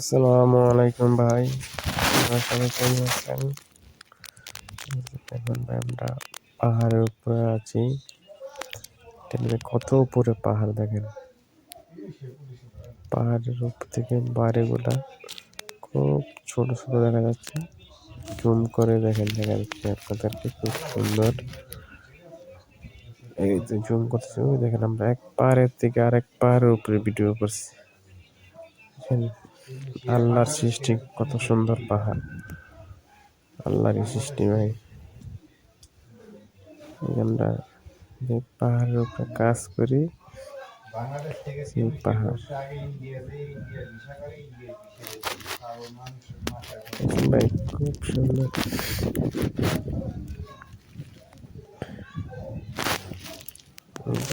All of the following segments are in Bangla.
আসসালামু আলাইকুম ভাই, আপনারা সবাই কেমন আছেন? দেখুন ভাই, আমরা পাহাড়ের উপরে আছি। কত উপরে পাহাড় দেখেন। পাহাড়ের উপর থেকে বাড়িগুলা খুব ছোট ছোট দেখা যাচ্ছে। জুম করে দেখেন, দেখা যাচ্ছে আপনাদেরকে খুব সুন্দর। এই যে জুম করতেছি, ওই দেখেন আমরা এক পাহাড়ের থেকে আরেক পাহাড়ের উপরে ভিডিও করছি। আল্লাহর সৃষ্টি, কত সুন্দর পাহাড়, আল্লাহরই সৃষ্টি ভাই। আমরা যে পাহাড়ের উপরে কাজ করি, এই পাহাড় ভাই খুব সুন্দর।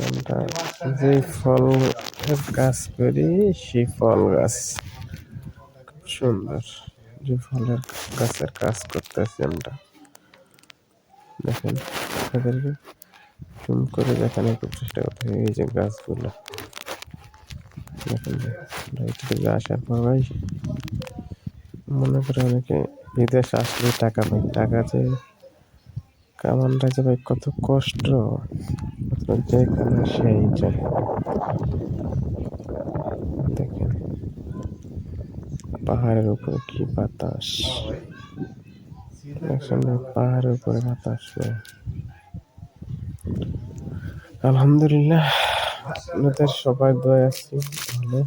আমরা যে ফল কাজ করি, সেই ফল গাছ খুব সুন্দর। যে ফলের গাছের কাজ করতেছি আমরা, দেখেন আপনাদেরকে জুম করে দেখানোর খুব চেষ্টা করতে। এই যে গাছগুলো দেখেন, আসার পর ভাই মনে করে অনেকে বিদেশ আসলে টাকা পাই, টাকা যে কামানটা যে ভাই কত কষ্ট, যে কামে সেই যায়। দেখেন পাহাড়ের উপরে কি বাতাস, পাহাড়ের উপরে বাতাস। আলহামদুলিল্লাহ, আপনাদের সবাই দোয়া আছি ভালো।